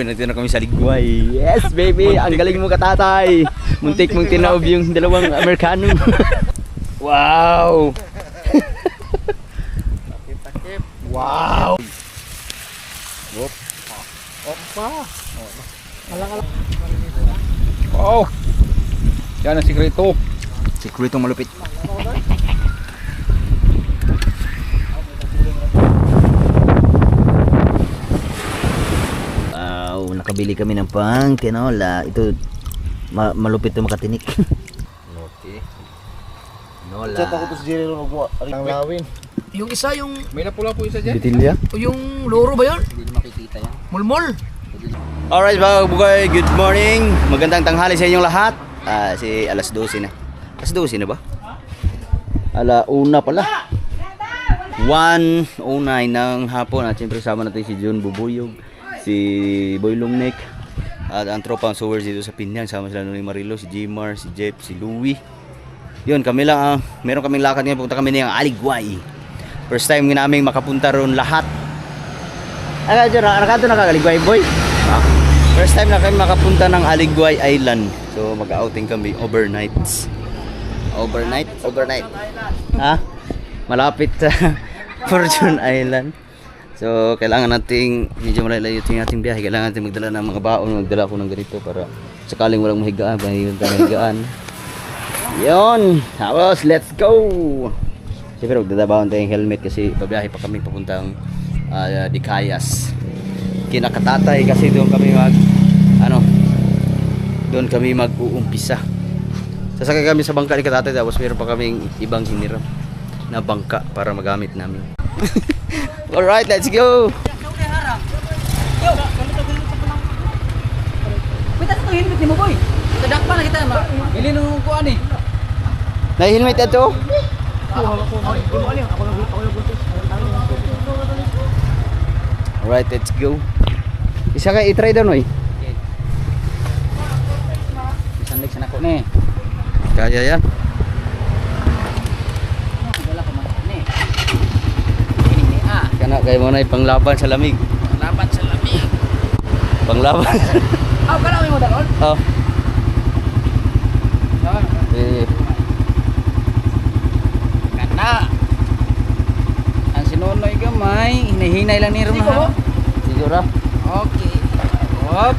Nandito na kami sa Ligway. Yes, baby! Ang galing mo katatay! Muntik mong tinaob yung dalawang Amerikano. Wow! Takip. Wow! Whoop. Opa. Wow! Yan ang sikreto. Sikretong malupit. Wow, nakabili kami ng pang tinola. Ito malupit 'to makatinik. Okay. Nola. Chat ako to si Jerry ron mo ang lawin. Yung isa yung May napula po isa dyan. Bitilya? yung loro ba yun? Hindi na makikita yan. Mulmol. Alright mga bugay, good morning. Magandang tanghali sa inyong lahat. Alas 12 na. Alas 12 na ba? Alauna pala. 1:09 ng hapon. At siyempre sama natin si John Bubuyog, si Boy Longneck, at ang tropang sowers dito sa Pinyang. Sama sila ni Marilo, si Jmar, si Jeff, si Louie. Yun, kami lang meron kaming lakad ngayon. Punta kami ng Aligway. First time namin makapunta ron lahat. Nakado nakakaligway boy. First time na kami makapunta ng Aligway Island. So mag-outing kami overnight. Overnight? Ha? Malapit sa Fortune Island. So kailangan nating medyo malayo yung ating biyahe. Kailangan natin magdala ng mga baon. Magdala ako ng ganito para sakaling walang mahigaan. Yun. Tapos let's go. Siyempre magdadabawang tayong helmet kasi pabiyahe pa kami papuntang Dicayas. Kinakatatay kasi doon kami mag-uumpisa. Sasakay kami sa bangka ni Katatay, tapos meron pa kaming ibang hiniram na bangka para magamit namin. Alright, let's go! Wait, ito helmet ni mo boy. Tadak pa na kita. Bili nung kuan eh. Na-helmet ito? Alright, let's go. Isa ka i-try daw noy. Isang leg sa nako ni. Kaya yan. Wala pa man ni. Ini Kana kay mo na panglaban sa lamig. laban sa lamig. Panglaban. Kana mo daron? Oh. Eh, Kana. Ang sinunoy gamay, hinahinay lang ni ron ha. siguro. Okay. Hop.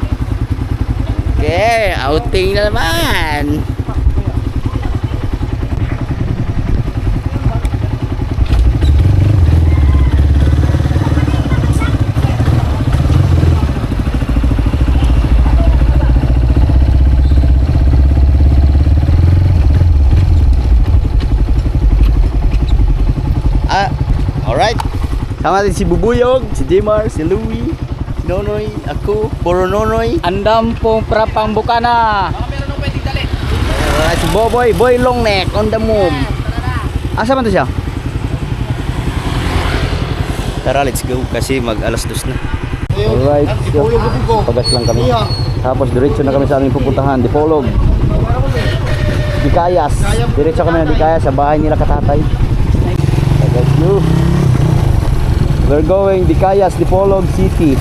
Okay, outing na naman. Alright. Sama din si Bubuyog, si Jmar, si Louie, si Nonoy, ako, puro Nonoy. Andam pong prapang bukana. Meron nung pwedeng dali. Si Boy Longneck on the move. Asa man to siya? Tara, let's go kasi mag alas 2 na. Alright, pagas lang kami. Tapos diretso na kami sa aming pupuntahan, Dipolog, Dicayas. Diretso kami na Dicayas sa bahay nila Katatay. Let's go. We're going Dicayas, Dipolog City.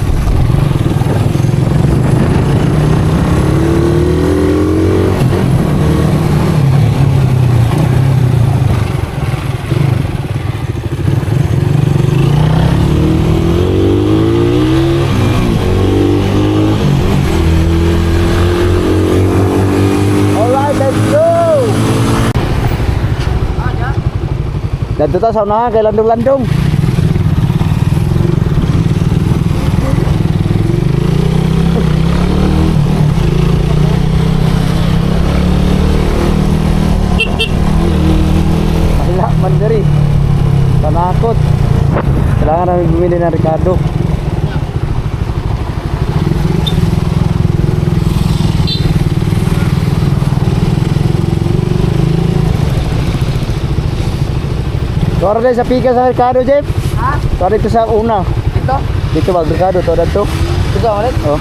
Dito ta sa unahan kay landong-landong. Wala man diri. Tanakot. Kailangan namin bumili ng Ricardo. Tuwara din sa pika sa Ricardo, Jeff. Ha? Tuwara dito sa una. Dito? Dito ba, Ricardo? Tuwara dito. Dito ulit? Oh.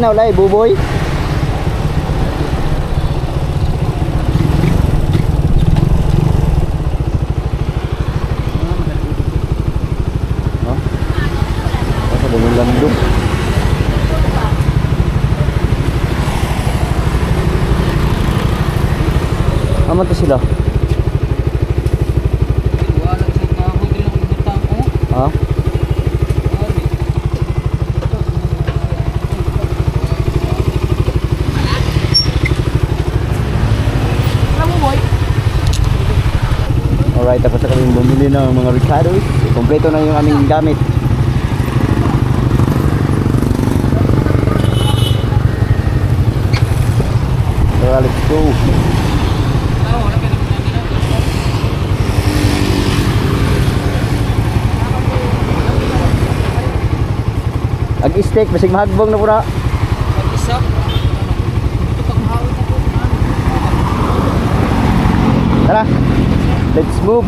na ulay, buboy. Oh. Asa ba yung landong? Aman to sila. Wala sa kahoy din ang ibutang ko. Ha? Alright, tapos na kami bumili ng mga Ricardos. Kompleto na yung aming gamit. Tara, let's go. Ag-steak, basig mahagbong na pura. Pag-isa. Tara, let's move.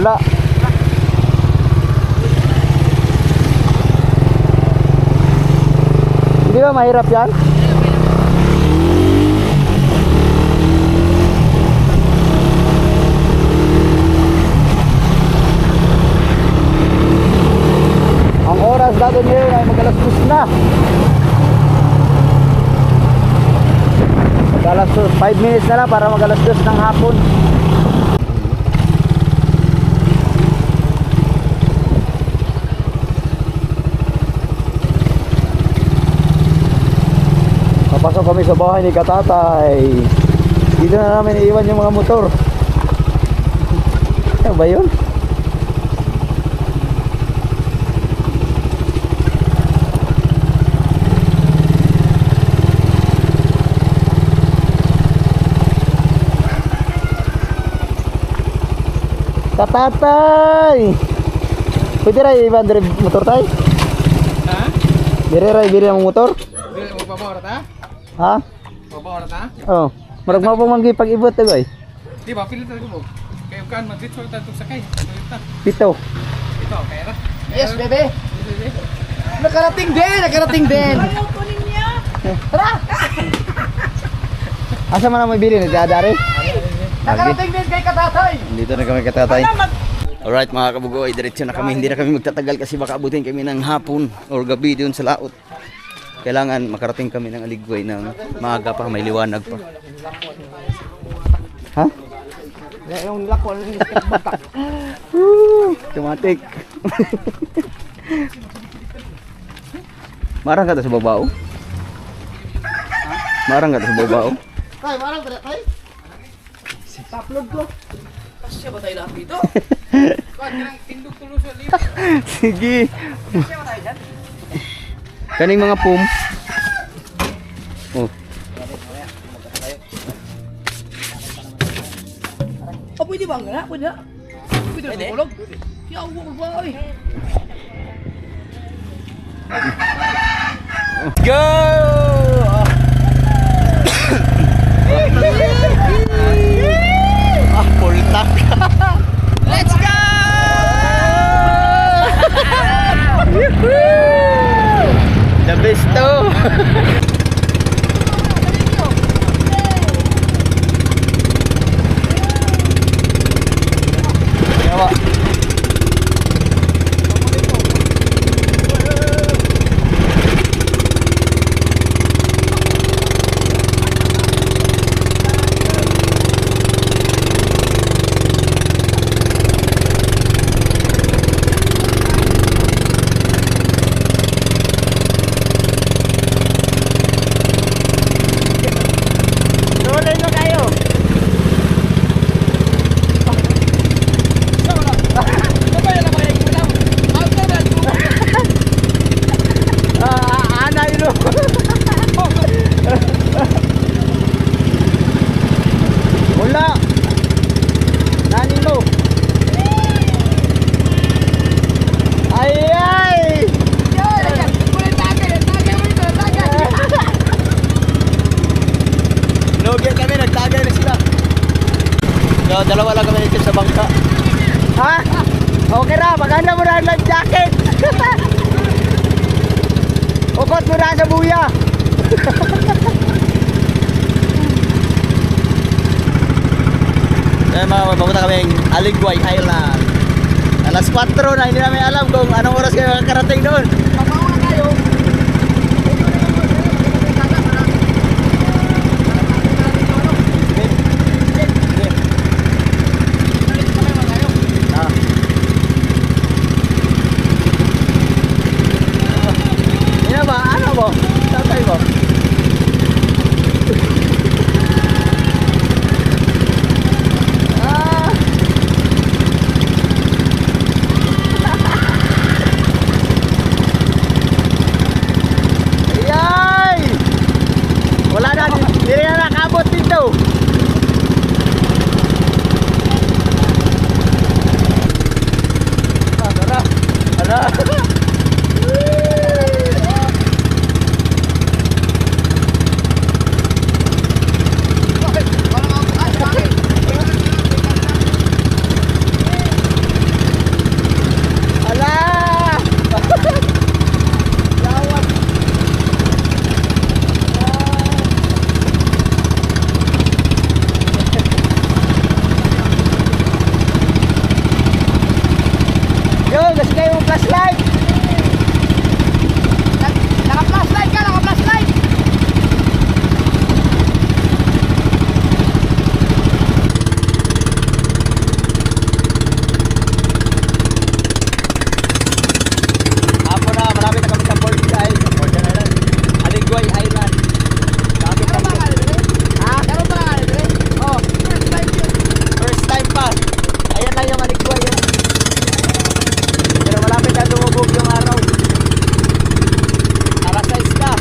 Wala. Hindi ba mahirap yan? Ang oras natin ngayon ay mag-alas-2 na. Mag-alas-2, 5 minutes na lang para mag-alas-2 ng hapon. Pasok kami sa bahay ni Katatay. Dito na namin iiwan yung mga motor. Ano ba yun? Katatay! Pwede rin iwan dari motor tay? Ha? Dire rin bili ang motor? Dili mo babawra ta? Ha? Babawra ta? Oh, marag mo pa manggi pag-ibot tayo ay. Di ba pilit ko mo? Kayo kan mag-dito ta sakay. Pito. Ito, pera. Yes, bebe. Nakarating din, nakarating din. Asa man ang may bili ni Dadari? Nakarating din kay Katatay. Dito na kami Katatay. Alright mga kabugoy, diretso na kami. Hindi na kami magtatagal kasi baka abutin kami ng hapon or gabi doon sa laot. Kailangan makarating kami ng Aligway ng maaga pa, may liwanag pa. Ha? Yung lakol ni batak. Tumatik. Marang ka to sa babaw? Marang ka to sa babaw? Tay, marang ba tay? Taplog ko. Siya ba tayo lahat dito? Kanang tindog tulo sa libo. Sige. Siya ba tayo dyan? Kaning mga pum. Oh. Oh, pwede ba nga? Pwede na. Pwede na kulog. Yaw, ba oy. Go! Ah, full tank. Let's go! The best to. Yawa. Ra, maganda mo na ang life jacket. Ukot mo na sa buya. Kaya mga papunta kaming Aligway Island. Alas 4 na, hindi namin alam kung anong oras kayo makakarating doon. Papawa kayo. Ah. Yan ba? Ano mo? Tatay mo? Ah. Ayay! Wala na, hindi na nakabot dito. Ah, tara. Tara. Ala! Lawat. Yo, kasi kayo yung flashlight. Naka-flashlight ka, naka-flashlight. Apo na, marami na kami sa Port Island. Port Island. Aligway Island. Kapit Meron ba kami. nga dito? Ha? Meron ba nga dito? Oh, First time yun. first time pa. Ayan lang yung Aligway. Oh. Pero malapit na lumubog yung araw. Alas 6 ka.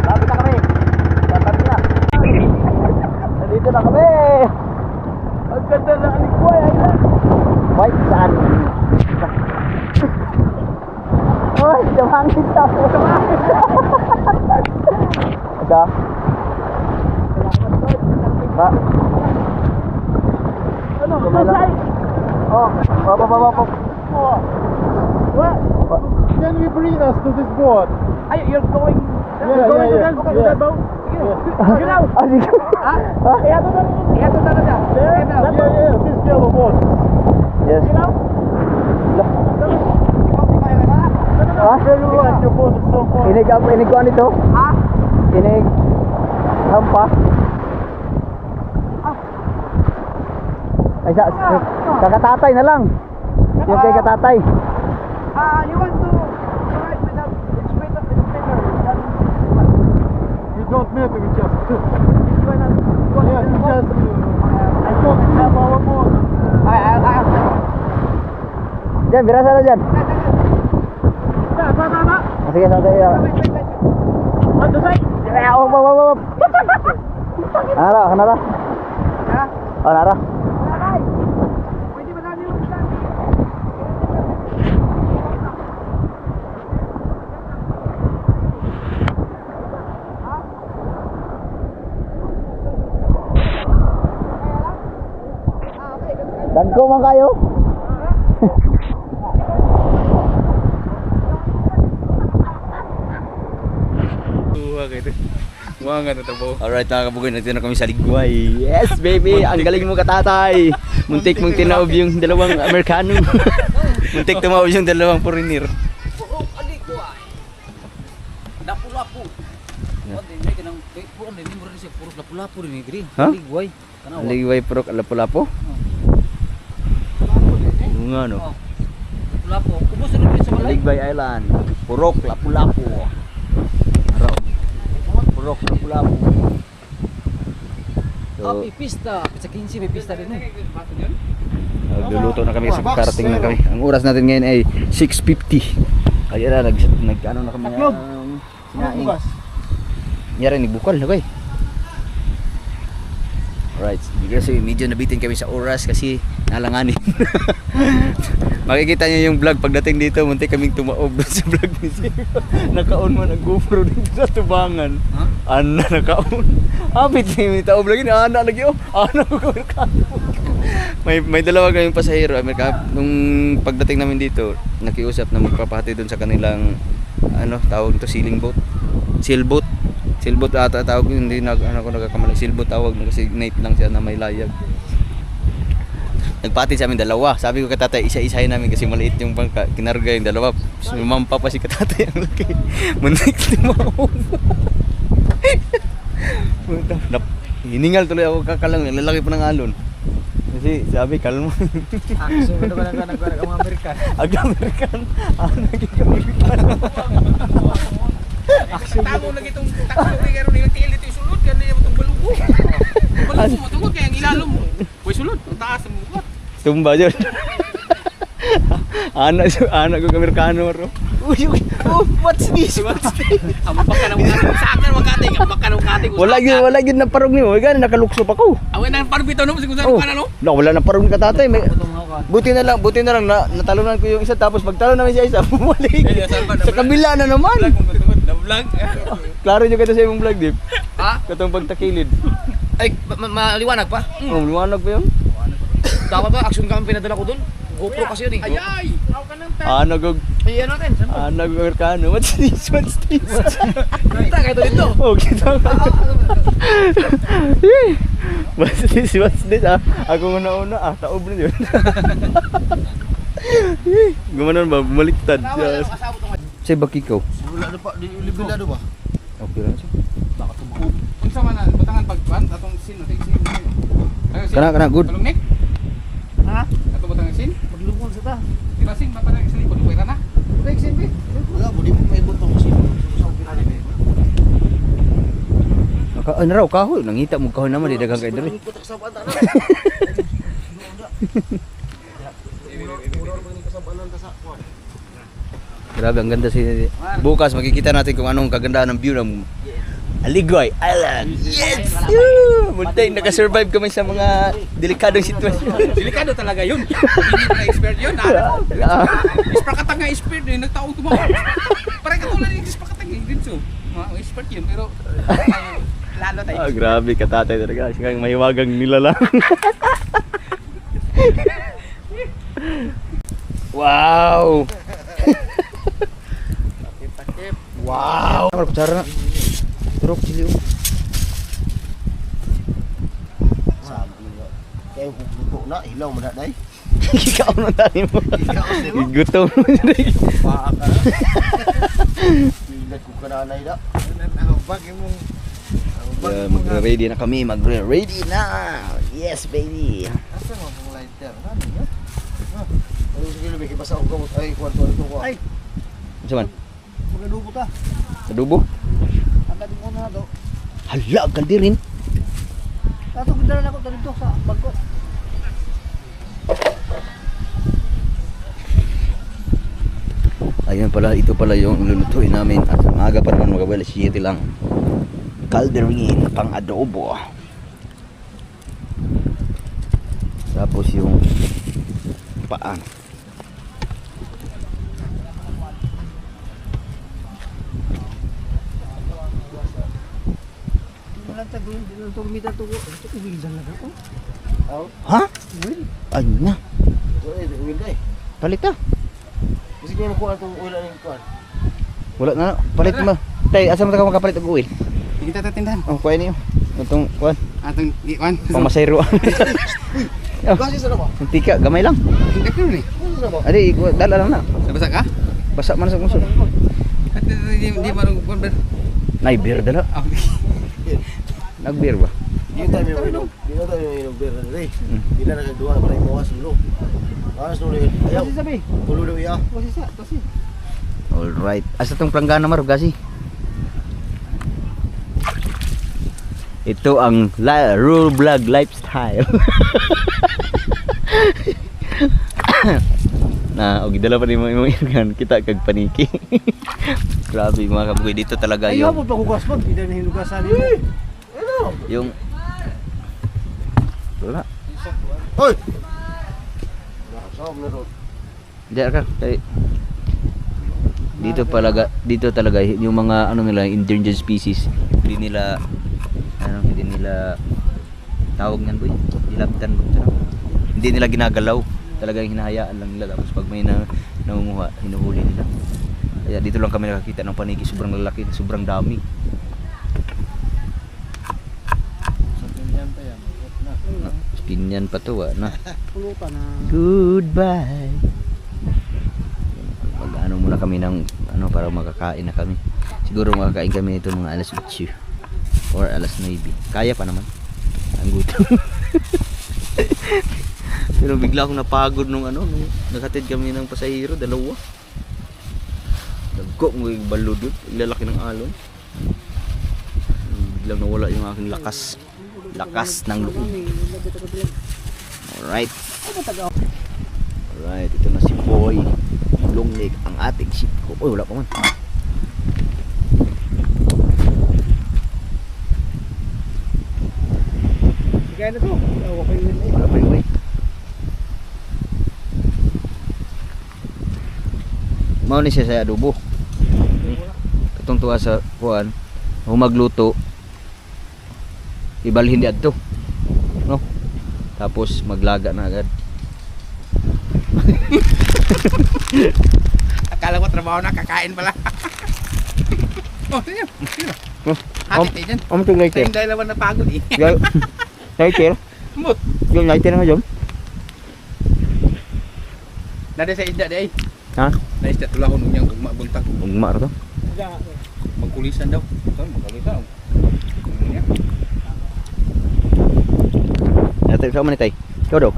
Lapit na kami. Tatabi na. Nandito na kami. Ang ganda na Aligway Island. White sand. Oy, dumangin sa ako. Ika? Ba? Ano? Flashlight? Oh, papa. Oh. What? Can you bring us to this boat? Ay, you're going... Yeah, going to yeah, that yeah. boat? Yeah. You know? Ah, sige. Ha? Ha? Ihato na siya. Yeah, yeah, this yellow boat. Yes. You know? Ha? Your boat is so far. Inig ko ano ito? Ha? Inig hampa. Ay, kakatatay na lang. Yung kay katatay. You want to ride with that spinner? We don't matter, we just... You wanna... Yeah, we just... I thought we have our boat. Diyan, birasa na dyan. Ba. Ah, sige, sabi. Wait. On the side. Wap. Nara. Ha? Oh, nara. Pwede ba namin yung stand? Dagko man kayo. Tuwa kayo. Mga nga natabo. Alright mga kabugoy, nandito na kami sa Ligway. Yes baby, ang galing mo katatay. Muntik mong tinaob yung dalawang Amerikano. Muntik tumaob yung dalawang foreigner. Purok Aligway. Lapu-lapu. What din may kanang purok din mo rin siya purok lapu-lapu rin ni Gri. Ha? Aligway. Tanawa. Ligway purok lapu-lapu. Nga no. Lapu-lapu. Kubos rin sa balay. Ligway Island. Purok lapu-lapu. Araw. Purok lapu-lapu. So, May pista. Sa 15 may pista din. nagluluto na kami kasi karating na kami. Ang oras natin ngayon ay 6:50. Kaya na ano na kami. Sinaing. Nyari nagbukal na kay. Alright, kasi medyo nabitin kami sa oras kasi nalanganin. Makikita niyo yung vlog pagdating dito, muntik kaming tumaob sa vlog ni Sir. Nakaon man ang GoPro dito sa tubangan. Ha? Ana nakaon. Abit ni taob lagi na ana lagi oh. Ana ko may dalawa kaming pasahero Amerika. Nung pagdating namin dito, nakiusap na magpapahati doon sa kanilang ano, tawag to sailboat. Sailboat ata tawag, hindi na ano ko nagkakamali. Sailboat tawag kasi night lang siya na may layag. Nagpati sa amin dalawa. Sabi ko kay tatay, isa-isahin namin kasi maliit yung bangka. Kinarga yung dalawa. Sumampa pa si katatay ang laki. Muntik tumaob. Hiningal tuloy ako kakalang. Lalaki pa ng alon. Kasi sabi, kalma. So ano ka nang mga Amerikan? Ag-American. Naging American. Tago lagi itong takbo ni Garo nilang tiil dito yung sulod. Ganda yung itong balugo. Balugo mo tungkol kaya ang ilalom mo. Uy sulod, ang taas mo ba? Tumba dyan. anak ko Amerikano ro. Uy, oh, what's this? Ang baka nang sa akin magkating, ang baka nang kating. Wala gid na parog ni mo. Gani nakalukso pa ko. Away nang parbito no, siguro Oh, sa kana no. wala na parog ni katatay. Buti na lang natalunan ko yung isa tapos pagtalo namin siya isa bumalik. Sa kabila na naman. Vlog. Klaro nyo kita sa imong vlog, Dip. Ha? Katong pagtakilid. Ay, maliwanag pa? Oh, liwanag pa yun. Dapat ba action cam pinadala ko doon? GoPro kasi yun eh. Ayay! Ako ka nang Anagog Ayan natin. Amerikano. What's this? Kita kayo dito. Oh, kita ka. What's this? Ako una. Taob na yun. Gumanon ba? Bumaliktad. Say baki ko. Wala na pa, libre na ba? Okay lang siya. Baka tumaho. Unsa man na batangan pagkuan atong sin Kana good. Kalungnik? Ha? Ato batangan sin? Maglungkon sa ta. Dira sin maparang sa likod pwera na. Break sin bi. Wala mo di mo maibot tong sin. Sa upira ni. Ano raw kahoy? Nangita mo kahoy naman di daghang kay diri. Sa bata na. Grabe ang ganda si bukas makikita natin kung anong kagandahan ng view ng Aligway Island. Yes! Muntik naka-survive kami sa mga delikadong sitwasyon. Delikado talaga yun. Hindi na expert yun. Isprakatag nga expert eh. Nagtaong tumawa. Parang katulad yung isprakatag eh. Din so. Expert yun pero lalo tayo. Grabe katatay talaga. Siya ang mahiwagang nilalang. Wow! Takip. Wow! Ano kutsara na? Turok sili. Kaya kung na, hilaw mo na day. Ikaw na tayo mo. Gutom mo siya. Paa ka. Pilat ko ka na na. Magre-ready na kami. Magre-ready na. Yes, baby. Asa mo ang lighter? Ano yun? Ano sige lebih kibasa og gamot ay kwarto ito ko. Ay, Saan man? magadubo ta. Sa dubo? Anda mo na do. Hala, kaldirin. Tato gidala nako dito sa bangko. Ayun pala, ito pala yung lulutuin namin. At ang aga pa naman magabay, 7 lang. Calderin, pang adobo. Tapos yung paa. Wala ta gawin dito to kumita to ko. Ito ko bildan na ko. Ha? Well, Ay na. Wala yung oil na eh. Palit na. Kasi kung nakuha itong oil na yung kuhan. Wala na. Palit mo. Tay, asa mo ka makapalit og oil? Hindi kita tatindahan. Oh, kuha niyo. Itong kuan, Atong iwan. pamasayro. Kasi sa naman. Tika, gamay lang. Hindi ko ni. Ano na ba? Adi, dala lang na. Sabasa ka? Basa man sa musod. At di marunong ko ber. Nay, beer dala. Ah, Nag-beer ba? Di tayo may inom. Di na tayo may inom beer na rin. Di na nagagawa para imawas ulo. Alas ulo yun. Ayaw. sabi. Ulo daw iya. Kasi. Alright. Asa tong planggana maro gasi? Ito ang Rural Vlog Lifestyle. Na, og dala pa ni mo imong kita kag paniki. Grabe mga kabugoy, dito talaga Ay, yung hapon pa hugas mo. Hindi na hinugasan yun. yung wala. Hoy! Nakasawag na ron. Diyan ka. Dito talaga yung mga ano nila endangered species, hindi nila tawag niyan boy, dilaptan ko sarap. Hindi nila ginagalaw, talagang hinahayaan lang nila, tapos pag may nangunguha, hinuhuli nila. Kaya dito lang kami nakakita ng paniki, sobrang lalaki, sobrang dami. Pinyan pa to na. Pulutan na. Goodbye. Mag-ano muna kami ng ano para makakain na kami. Siguro makakain kami nito mga alas 8 or alas 9. Kaya pa naman. Ang gutom. Pero bigla akong napagod nung naghatid kami ng pasahero, dalawa. Dagko mo yung balod doon, ilalaki ng alon. Biglang nawala yung aking lakas. Lakas ng loob. Alright. Alright, ito na si Boy Longleg, ang ating ship ko. Uy, wala pa man. Kaya na to. Awa kayo yun eh. Wala pa yung way. Mao ni siya sa adobo. Katong tuwa sa kuan, magluto. Ibalhin di adto. No? Tapos maglaga na agad. akala ko trabaho na kakain pala. Oh, sino? Oh, Hati tayo dyan. ito lighter. Tayong dalawa na pagod eh. Lighter? Mut. Yung lighter nga dyan? Nada sa isda day. Ha? Na isda tulahon unyang ugma buntag. Ugma ra to? Magkulisan daw. Saan magkulisan? Ito sa man tay. Ikaw daw.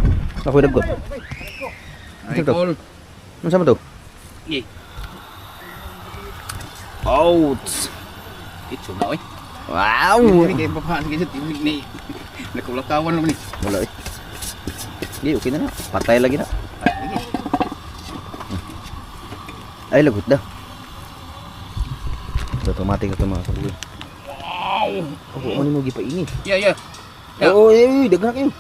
Ako dagot. Ay, call. Ano sama to? Ye. Out. Itso na oy. Wow. Ini kay papahan kay tinig ni. Nakulakawan naman ni. Wala eh. Hindi, okay na na. Patay lagi na. Ay, lagot na. Automatic ito mga kabuloy. Wow. Ako, ano mo gipaingi? Yeah, yeah. Yeah. Oo, daghan na kayo.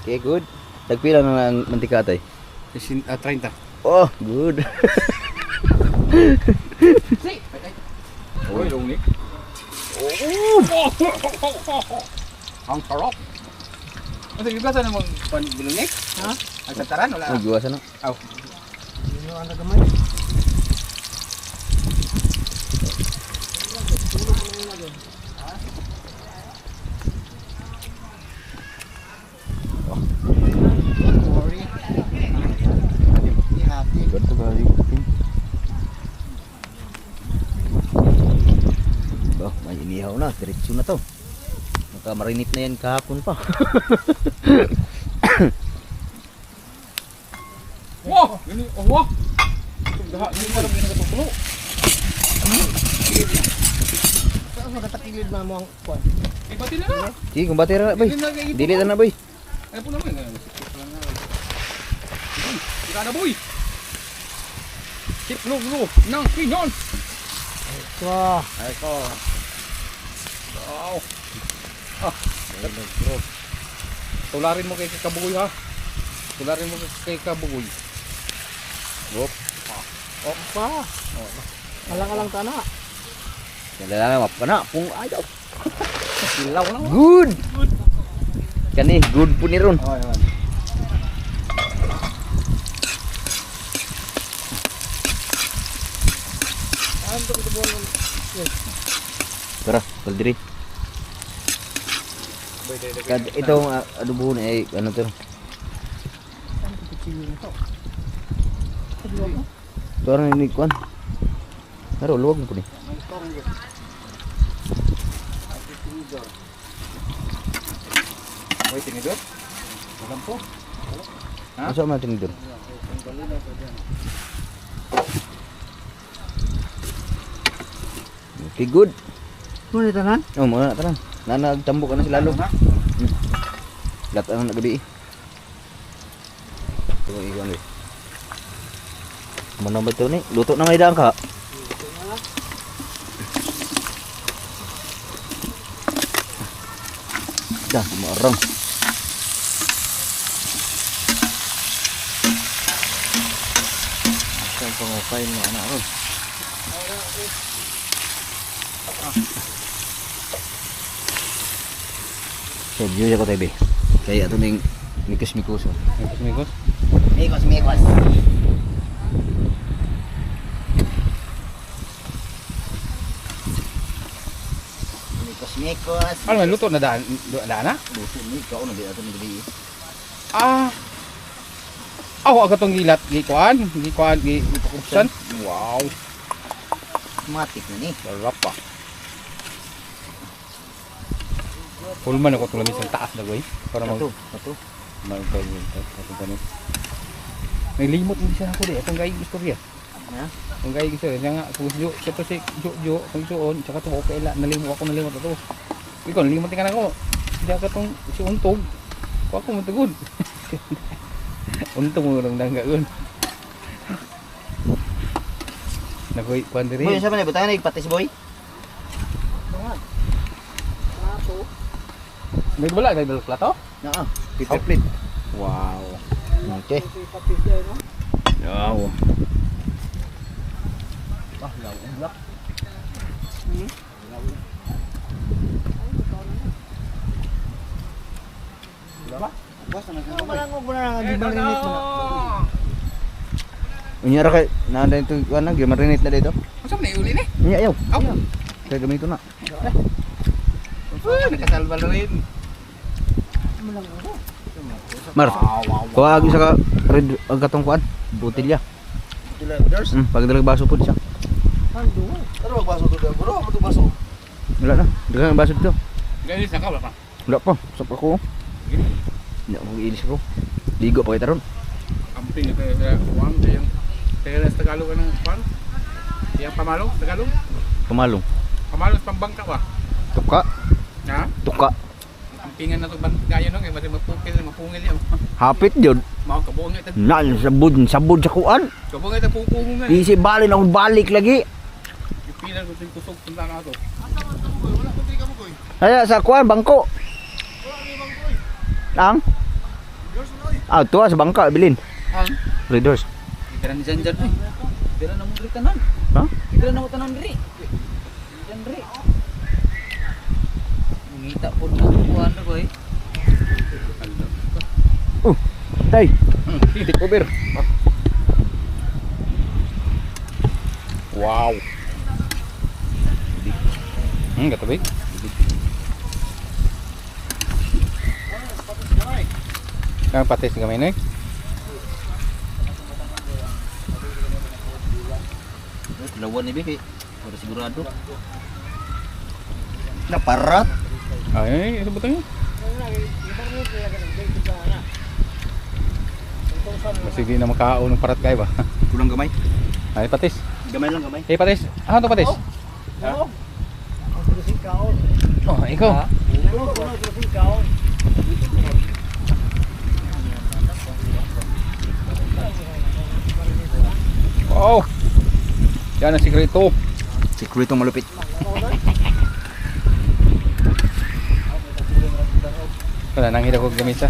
Okay, good. Tagpila na ang mantika tay. 30. Oh, good. Si. Oy, dong ni. Ang tarok. Ano yung gasa namang panbulungik? Ha? Ang santaran wala. Ang giwasa na. Aw. Yun yung ang nagamay. Good to ba yung kutin? Oh, may inihaw na. Diretso na to. Nakamarinit na yan kahapon pa. Wow! Ini wow. Dah ini malam ini ketulo. Saan magkatakilid na mo ang kuwan? Ibatin na. Sige, kumbati na bay. Dili na bay. Ay po naman. Ika na boy. Sip lo nang pinon. Wah. Ay ko. Wow. Ah, bro. Tularin mo kay Kabugoy ha. Tularin mo kay Kabugoy. Wop. Opa. Alang-alang tana. Yan lang map ka na. Kung ayaw. Ilaw lang. Good. Kani good po ni ron. Oh, yan. Tara, kaldiri. Kad itong adobo na ay ano to? Ito ang ini kuan. Pero luwag mo po ni. May tinidor? Alam po. Asa man tinidor? Okay, good. Muna tanan? Oh, muna na tanan. Nanagtambo ka na si Lalo. Lat ang nagabi. Ito iwan eh. Mana ba ito ni? Luto na may daan ka. Dah, marang. Asal pengokain mo anak ron. So, view ko tayo, be. Kaya ito ning mikos-mikos. Mikos. Mikos-mikos. Mikos-mikos. Ano man luto na daan na? Buso ni ikaw na di ato ni gabi. Ah. Ako agatong gilat gikuan, gipakupsan. Wow. Matik na ni. Sarap pa. Full man ako tulamis sa taas na goy. Para mag Ito. magkagin. May limot mo siya ako di. Itong gayong istorya. Ha? Itong gayong istorya. Kaya nga, kung ito si Jo, kung suon, tsaka ito okay la. Nalimot ito. Ikaw, nalimot ka na ako. Diya ka itong si Untog. Kung ako matagod. Untog mo lang nanggaon. Nagoy, kuhan diri. Boy, siapa ni butang ni patis boy? May bala, may plato? Naa. Paper plate. Wow. Okay. Wow. Unya ra kay na dito kuan na gimarinate na dito. Masa na iuli ni? Unya ayaw. Aw. Kaya gamito na. Nakasalba na rin. Mar. Kuha agi sa ka red ang katong kuan. Butilya. Sila orders. Pagdalag baso pud siya. Ano magbaso to? Bro, ano to baso? Wala na. Dagang baso dito. Ganis na ka wala pa. Wala pa. Sap ako. Hindi ako ilis ko. Ligo pa kita ron. Camping ito sa Juan, yung Teres Tagalog ng Juan. Yang Pamalong, Tagalog. Pumalong. Pamalong pambangka ba? Tuka. Ha? Tuka. Campingan na to gayo no, kay mati mapungil yan. Hapit jud. Mao kabuong ito. Na sabud sa kuan. Kabuong ito pupungan. Di si balin ako balik lagi. Pipilan ko din kusog punta na to. Ay sa kuan bangko. Ang? Ah, tuwa sa bangka bilin. Ang Readers. Itiran ni Janjan eh. Itiran na mo diri tanan. Ha? Itiran na mo tanan diri. Jan diri. Ngita po na kuan na boy. Tay. Tik over. Wow. Gatabig. Kang patis gamay na eh. Lawan ni Bebe. Para sigurado. Naparat. Ay, ito butang yun. Sige na makaon ng parat kayo ba? Kulang gamay. Ay, patis. Gamay lang gamay. Eh, patis. Ah, ito patis. Oh, ikaw. Wow. Yan ang sikreto. Sikretong malupit. Wala nang hila ko gamisa.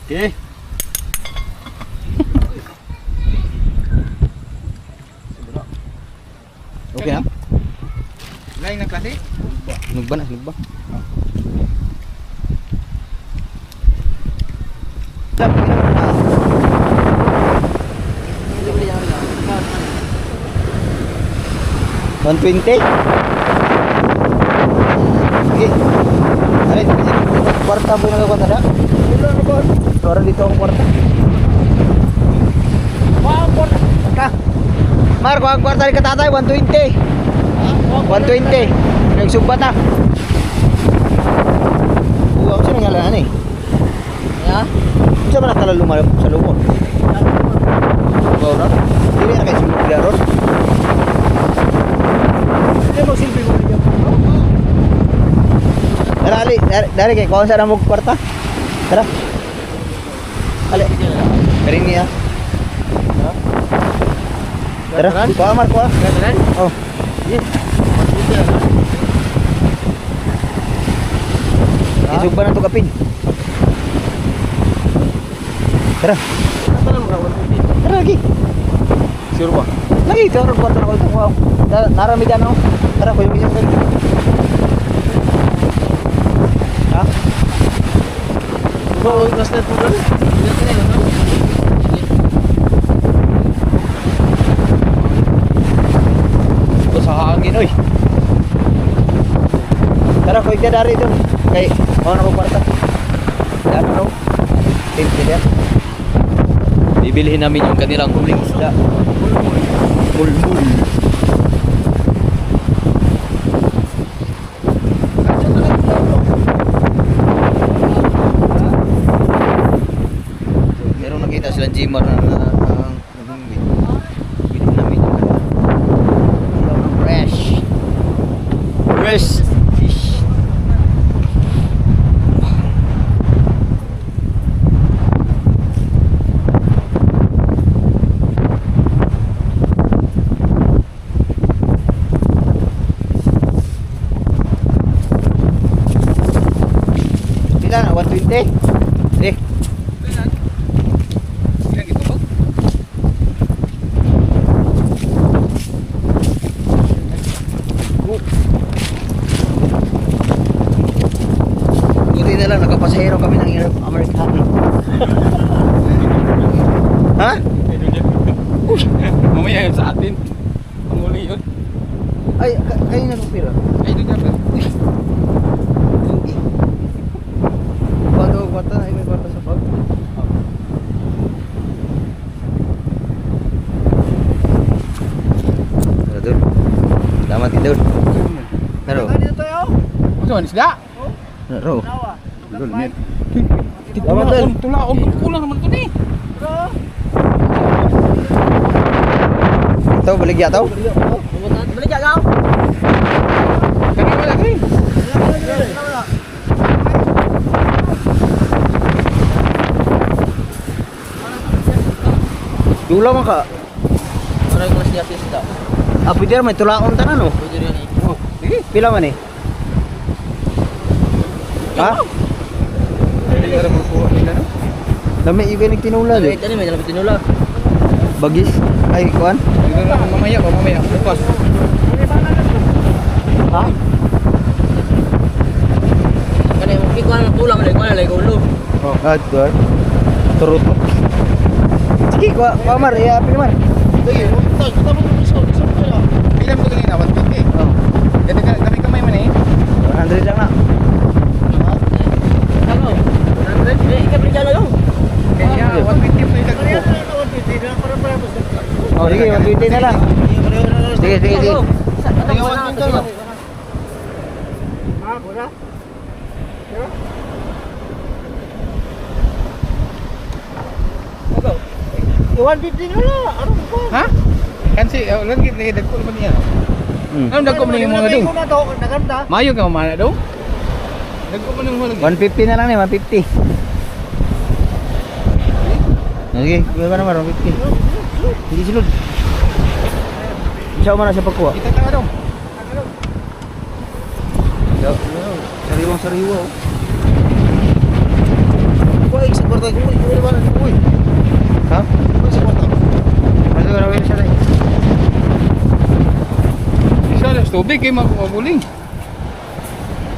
Okay. Okay na? Lain ng klase. Nugba na, nugba. $120? Sige. Alin, kwarta po yung nagkakwarta na? Suara dito ang kwarta. Mar, kung ang kwarta rin ka tatay, 120. 120. Nagsugbat na. Huwag siya nangalaan eh. Ya. Saan ba nakala lumalap sa lumon? Wow na? Hindi na kayo sumugla ron. Dia mau silbi ko niya. Tara, Ali. Dari kayo. Kung saan na mo kwarta? Tara. Ali. Karing niya. Tara. Kuha, Mar. Kuha. Oh. Isugba na ito kapin. Tara. Tara lagi. Sure ba? Lagi ito. Orang kwarta na ko ito. Wow. Narami dyan ako. Tara, kuyong isang kayo. Ha? Oh, ikas na po ba? Ito sa hangin, oy. Tara, kuyong ka dari ito. Kay, ako na ko kwarta. Yan, ano? Timpi yan. Bibilihin namin yung kanilang huling isda. Mulmul. Meron nakita silang Jimar na nagmumit. Bilhin namin yung kanilang fresh. Fresh fish. Sila na 120. Eh, Ilan ito po? buti na lang nakapasahero kami ng Amerikano. Ha? Mamaya yun sa atin. Panguli yun. Ay, kayo na pira. Ay, doon dapat. Kwarta na, may kwarta sa pag. Tara doon. Salamat din doon. Naro. Ano man isda? Naro. Doon, net. Salamat doon. Tulaon, kulang naman ito ni. Ito, baligya ito. Balik ka gaw. Kaya wala rin. Dula man ka. Ano yung kelas niya pista? Ah, pwede naman, tulaon tanan no. Pwede rin eh. Sige, pila man eh. Ha? Hindi ka rin magkuha nila, no? Dami ibig nagtinula Wait, eh. ano may dalam tinula. Bagis. Ay, kuan. Hindi ka rin mamaya, mamaya. Bukas. Ha? Kan yung kikuan ng tulang lagi ulo. Oh, kuan. Turut mo. Sige, kuha Mar, iya pila man. Sige, kita mo kung isa kaya. Bilang mo ito kanina, 120. Oh, Ganun ka, kami kamay man eh. 100 lang na. Ano? Ikaw balik ka na yung. Kaya 120 pa yung dagpo. Oh, sige, 120 na lang. Sige, sige, sige. Ha? Kansi, ulan kita na dagpo naman niya. Ano dagpo man yung mga dong? Mayo ka mamana dong? Dagpo man yung mga lagi. 150 na lang eh, 150. Sige, kuha ka naman, 150. Hindi sunod. Isa man na siya pagkuha. Kita ka dong. Sariwang sariwa oh. baik sa kwarta ko. Ikaw naman ang uy. Ha? Ano sa kwarta? Ano na wala siya tayo? Isa na tubig kay mabuling.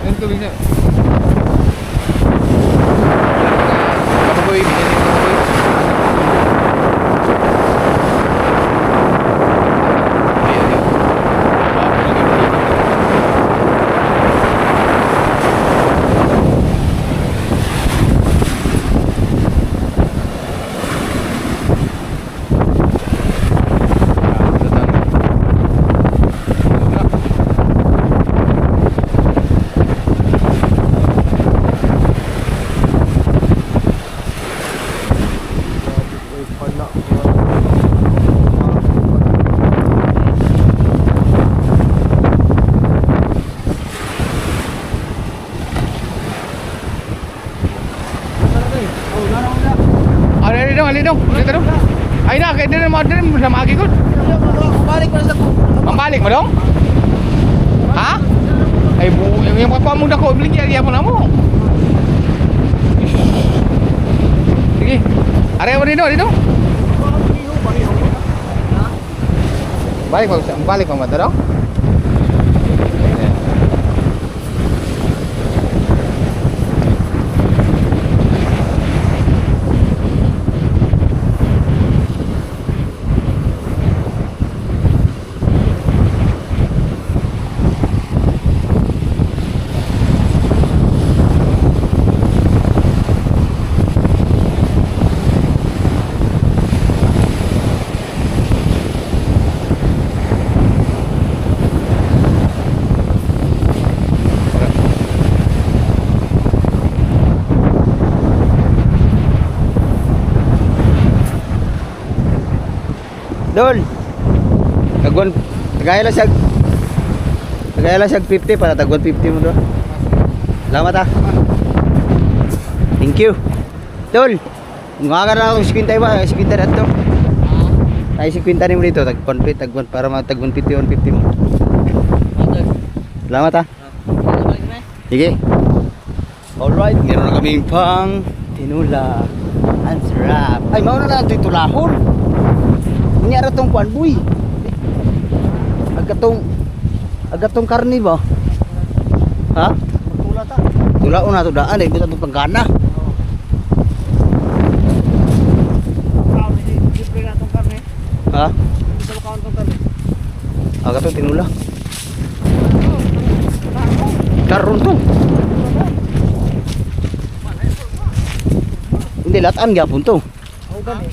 Yan tubig na. Kababoy, binili ko kababoy. Ayan, ayan. Uy, pala. Ali dong. Dito dong. Ay na, kaya din mo sa maagi ko. Balik pa sa ko. Mambalik mo dong? Ha? Ay bu, yung kapwa mo dako, bili niya mo na mo. Sige. Are mo dito. Balik mo mata dong. Dol. Tagwan. Tagay lang siya 50 para tagwan 50 mo doon. Salamat ah. Thank you. Dol. Mga ka na akong 50 ba? 50 na ito. Ay 50 ni mo dito. Tagwan para matagwan 50 mo. Salamat ah. Sige. Alright. Meron na kaming pang tinula. Ang sarap. Ay mauna na ito itulahon. Ini ada tong kuan buy. Agatong karni ba? Ha? Tula ta. Tula una to daan ibu ta panggana. Libre na tong karne. Ha? Bisa mo kaon tong karne. Agatong tinula. Karon to. Hindi latan gyapon to. Oh gani.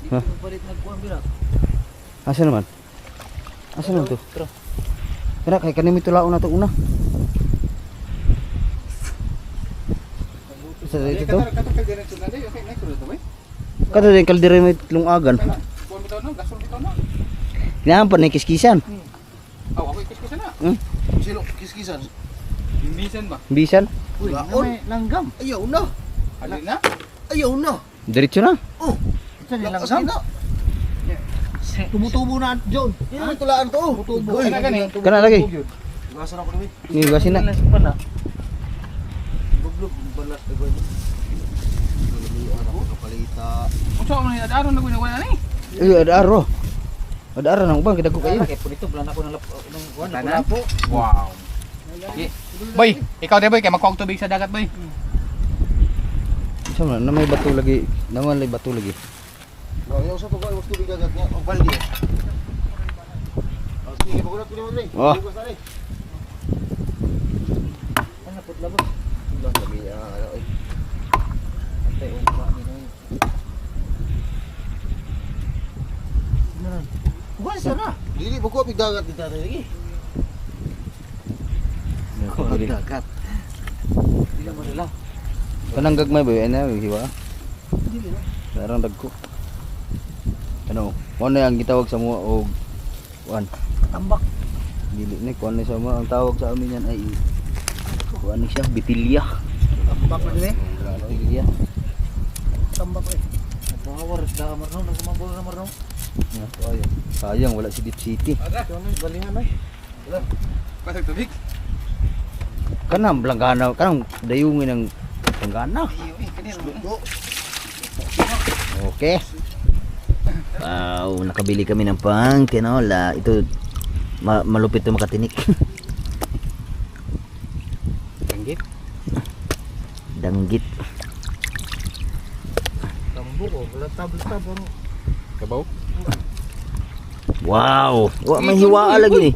Ha? Balik nagkuan bila. Asa naman? Asa naman to? Kaya kay kanimi tulaon na to una. Sa dito to? Kada din kaldire mo lungagan. Kailangan pa na kiskisan. Oh, ako ikiskisan na. Sino kiskisan? Minsan ba? Bisan. Uy, langgam. Ayaw na. Alin na? Ayaw na. Diretso na. Oh. Langgam na. Tumutubo na, John. Ano tulaan to? Tumutubo. Kana gani. Kana lagi. Gasan ako namin. Ni gasin na. Bublog, balas na gawin. Kapalita. Unsa man ni adaron na guna ni? Ada aro. Ada aro nang ubang kita ko kayo. Kaya po dito, bulan ako ng Tanan? Wow. Boy, ikaw din boy, kay magkuha og tubig sa dagat boy. Sama na may bato lagi. Naman may bato lagi. Yung sa tukoy, mas tubig agad niya. O baldi. Sige, pagulat ko naman rin. Oh. Ano, putlabot. Putlabot lagi. Ano, eh. Atay, umpa. Bukan sana. Dili buku api dagat di sana lagi. Dagat. Tidak mo nila. Kanang gagmay ba yun na hiwa? Dili na. Sarang dagko. Ano? Ano ang gitawag sa mga o kuan? Tambak. Dili ni kuan ni sa mga ang tawag sa amin yan ay kuan ni siya bitilya. Tambak na din eh. Iya. Tambak eh. Power dah marno nagmabol na marno. Sayang wala si Deep City. Ano balingan ay. Pasok tubig. Kanang Blanggana, kanang dayungin ng Blanggana. Okay. Wow, nakabili kami ng pang tinola. Ito malupit 'to makatinik. Danggit. Danggit. Tambok oh, wala tablet-tab ano. Kabaw. Wow, wa may hiwaa lagi ni.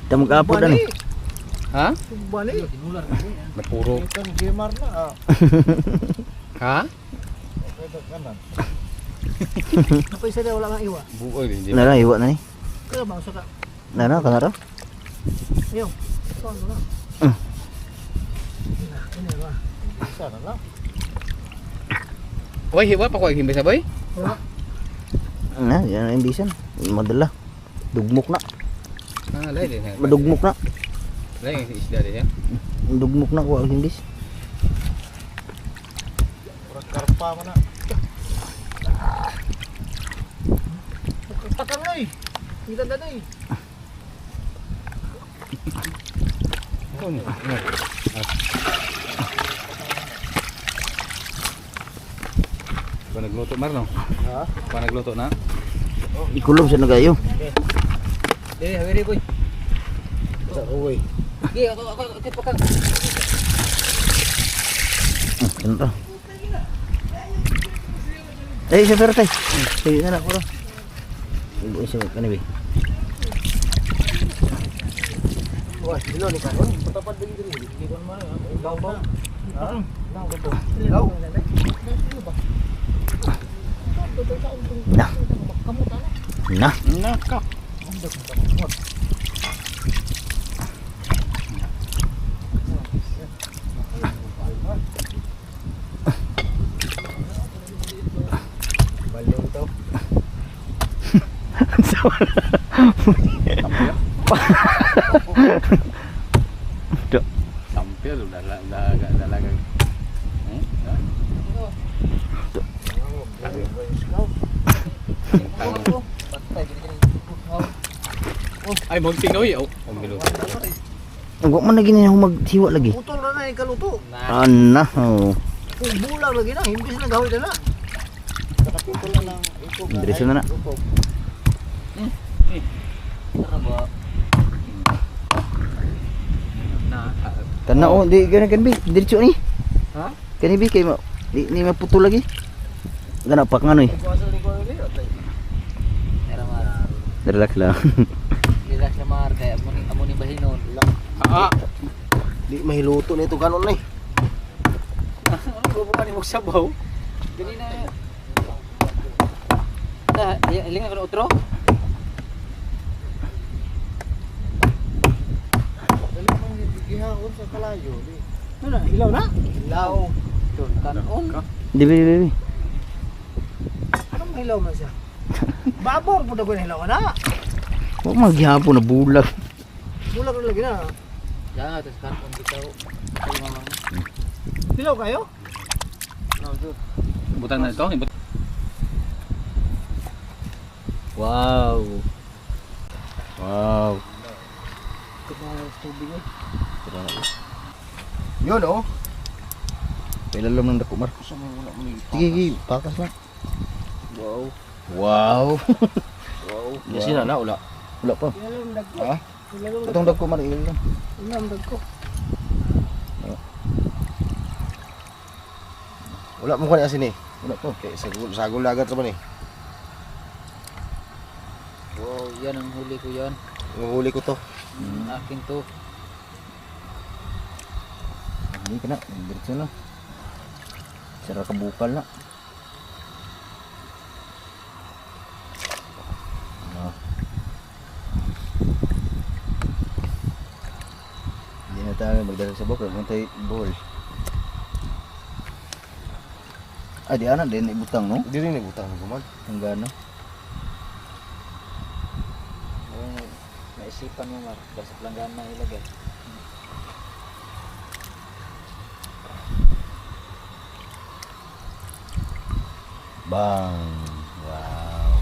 Tamo kapo dan. Ha? Bali. Napuro. Kan gamer na. Ha? Kanan. Apa isa daw wala nga iwa. Buoy hindi. Nara hiwa na ni. Kaya bang saka. Nara kanara. Yung. Saan mo na. Ini ba. Sana na. Oy, hiwa pa ko himbe sa boy. Na, yan ang bisan. Madala. Dugmok na. Ah, lain din. Madugmok na. Lain isda din ya. Dugmok na ko ang himbis. Ora karpa mana. Takang oy. Kita na eh. Oh, no. Pa nagluto Marno? Ha? Pa nagluto na? Ikulom sa nagayo. Dili, hawiri boy. Sa uwi. Gi, ako pa kang. Kanto. Eh, sa pertay. Sige na ko. Ibu isa kanibi. Wah, dilo ni kanon. Patapad din diri. Di kon man. Baw-baw. Ha? Nang baw. Ilaw. Nah. Nah. Naka. Baliw to. Sampel dalaga. Ay, mo Pinoy. Oh, milo. Wa man lagi niya maghiwa lagi. Putol na na ikaluto. Ana. Oh. Kung bulag lagi na, himbis na gawin na. Nakaputol na lang ito. Diretso na na. Kana oh, di gana kan bi. Diretso ni. Ha? Kani bi kay ni maputol lagi. Gana pak ngano eh. Kuasa ni ko ni. Relax lang. Relax na mar kaya amo ni bahinon. Ah, Di mahiluto na ito kanon na eh. Ano ba ni mo sabaw? Dili na. Ta, ilingan ko otro. Dali man gihawon sa kalayo. Ano na? Ilaw na? Ilaw. Doon kanon. Di bi. Anong hilaw man siya? Babor po dago na hilaw na. Wa maghihapo na bulag. Bulag na lagi na. Diyan nga, tapos kanon bitaw. Ay mamang. Hilaw kayo? No, dude. butang na ito. Wow. Wow. Tubig eh. Yun oh. Pailalam ng dako mar. Sige, sige, pakas lang. Wow. Wow. Wow. Kasi na wala. Wala pa. Ilalong dagko. Ha? Ilalong Itong dako mar ilan. dagko. Wala mo kani asin eh. Wala pa. Okay, sagol dagat ra man eh. Wow, yan ang huli ko yan. Huli ko to. Akin to. Hindi ka na. Diretso na. Sira ka bukal na. Hindi na tayo magdala sa bukal. Mantay bol. Ah, di ana din ibutang no? Di rin nagutang mo man. Ang gano. Naisipan mo mar. Basta langgan na ilagay. Bang. Wow.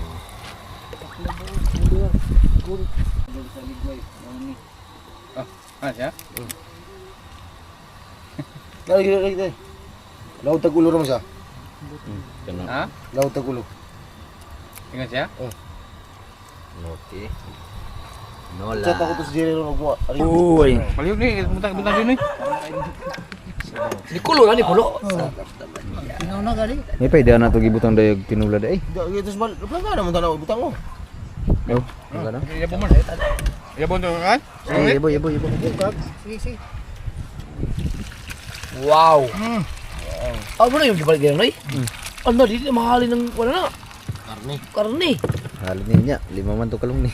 Sa ligway. Ah, siya? Lagi. Laut tagulo naman siya. Ganun. Ha? Laut tagulo. Tingnan siya? Okay. Chat ako to si Jerry ron mo. Uy. Palihog ni, butang din eh. Nikulo na, Nikulo. Tingnan na gali. May pwede na to gibutang dayag tinulad ay. Ito sa plaga naman tanaw butang mo. Oh, ano? Yabon mo. Yabon to kan? Yebo. Sige. Wow. Ano na yung gibalik ganyan, Noy? Ano, di mahalin ng wala na. Karne. Halin niya, 5 man to kalong ni.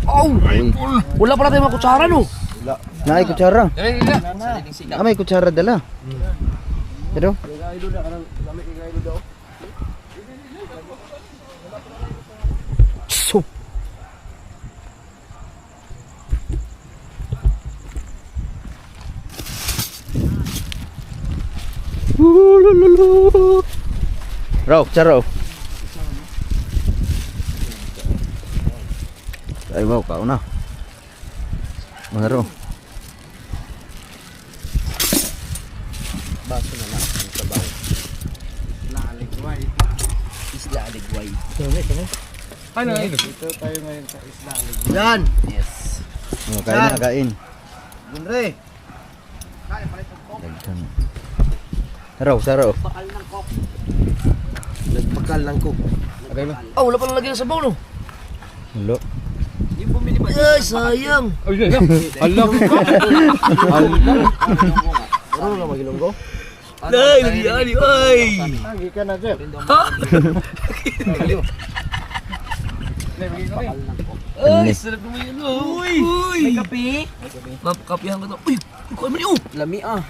Oh! Wala pala tayong mga kutsara, no? Na ay kutsara. Dali. May kutsara dala. Pero so Raw, charo. Ay mau ka una. Maro. Baso na lang ang sabaw. Isla Aligway. Ano ito? Yan. Yes. Oh, kain. Bunre. Daghan. Saro. Nagpakal lang ko. Oh, wala pala lagyan ng sabaw, no? Hello. Ay, sayang. Ay, Allah ka. Ano na magilong ko? Ay, nagyari, ay. Lagi ka na, Jeff. Ay, sarap naman yun, uy. May kape? Mapakapihan ko to. Uy, kuha mo niyo. Lami ah.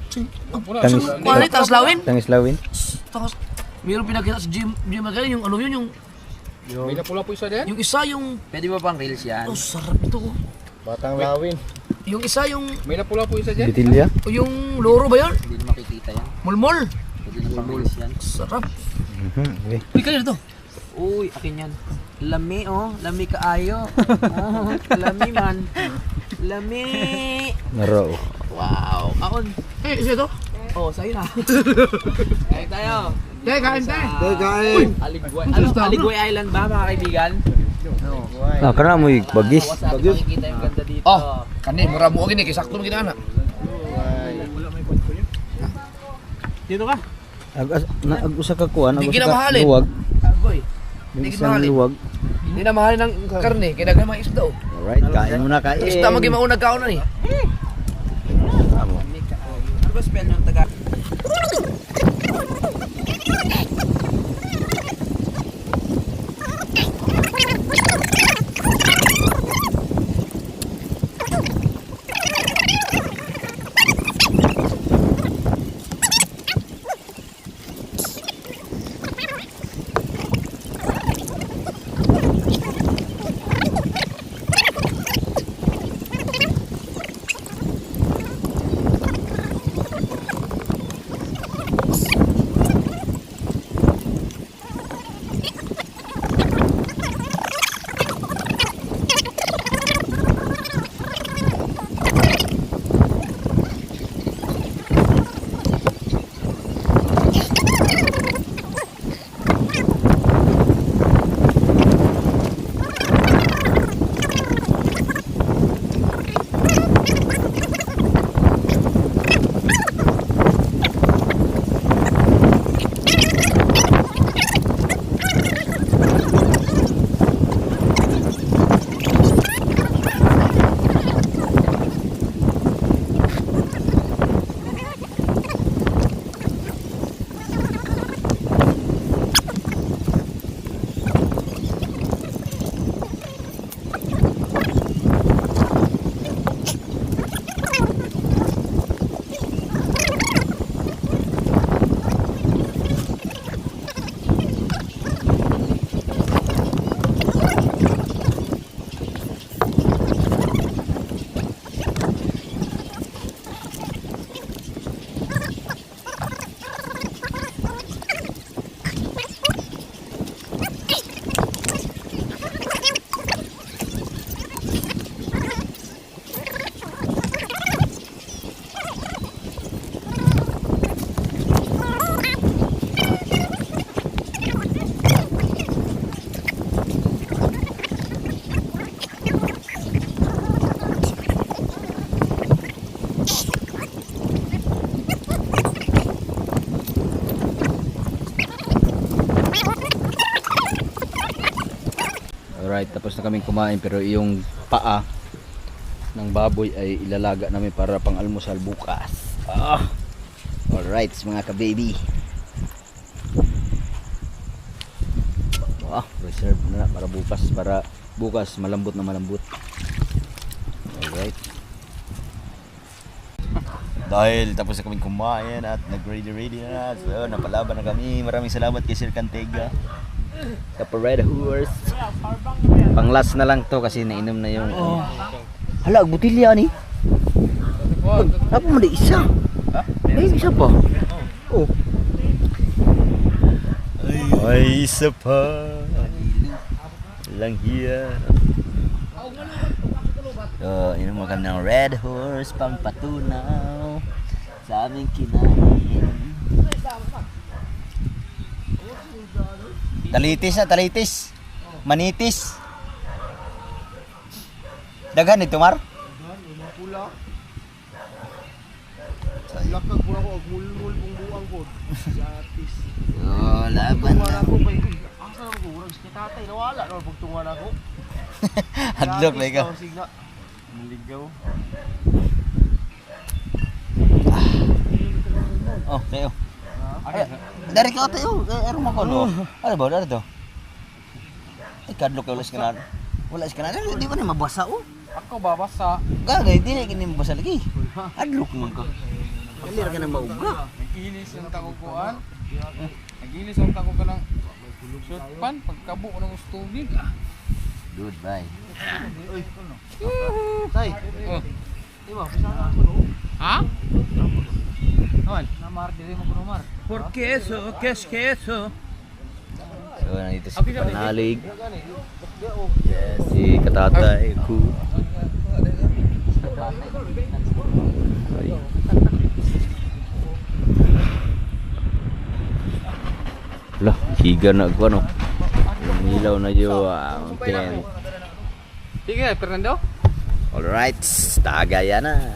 Tangis. Kuha na, tapos lawin. Tangis lawin. Tapos, mayroong pinakita sa gym magaling, yung ano yun, May napula po isa din? yung isa yung, Pwede ba pang reels yan? oh, sarap ito. Oh. Batang lawin. Yung isa yung, May napula po isa din? Bitilya? yung loro ba yun? Hindi na makikita yan. Mulmol. Pwede na pang reels yan. Sarap. Okay. Uy, kaya na to. Uy, akin yan. Lami oh, lami kaayo. Oh, lami man. Lami. Naro. Wow, kaon. Eh, isa to? Oh, sa'yo na. Kain tayo. Kain. Kain. Aligway. Ano, Aligway Island ba mga kaibigan? Ah, kana mo bagis. Wasabi makikita yung ganda dito. Oh, kanin, mura mo gini, kisakto mo ginana. Dito ka? Ag-usa ka kuan, Hindi ag-usa ka kinamahalin. luwag. Agoy. Yung Hindi isang kinamahalin. luwag. Hindi na mahalin ng karne, kaya nagay mga isda oh. Alright, kain muna kain. Isda maging maunag kaon na ni. Ano ba spell yung taga? Alright, tapos na kaming kumain pero yung paa ng baboy ay ilalaga namin para pang almusal bukas. Alright, mga ka-baby. Reserve na para bukas malambot na malambot. Alright. Dahil tapos na kami kumain at nag-ready na. So, napalaban na kami. Maraming salamat kay Sir Cantega sa Red Horse. Pang last na lang to kasi nainom na yung hala, butilya ni. Apa mo di isa? Ay, isa pa. Oh. Ay, isa pa. Lang hiya. So, inom kami ng Red Horse pang patunaw sa aming kinain. Talitis. Manitis. Daghan ito, Mar? Lakag po ako, mulmul pong buang po. Gratis. So, laban na. Asa ako, urang si tatay, nawala na pagtungan ako. Hadlok na ikaw. Signa. Maligaw. Oh, tayo. Dari ka tayo. Ano mo ko, no? Ano ba? Dari to? Ay, kadlok ka ulas ka na. Wala ka na. Di ba na mabasa, oh? Ako babasa. Gagay, di na gini mabasa lagi. Hadlok mo ko. Kalir ka na mauga. Nagilis ang takukuan. Nagilis ang takukuan ng shot pan. Pagkabo ko ng tubig. Goodbye. Tay, Oh. diba, pisana ako no? Ha? Naman. Namar, dili mo kuno mar. Por qué eso? ¿Qué es que eso? So, nandito si Panalig. Yes, si Katatay. Cool. Ay. Lah, higa na ko ano. Ilaw na yung tent. Sige, Fernando. Alright, tagaya na.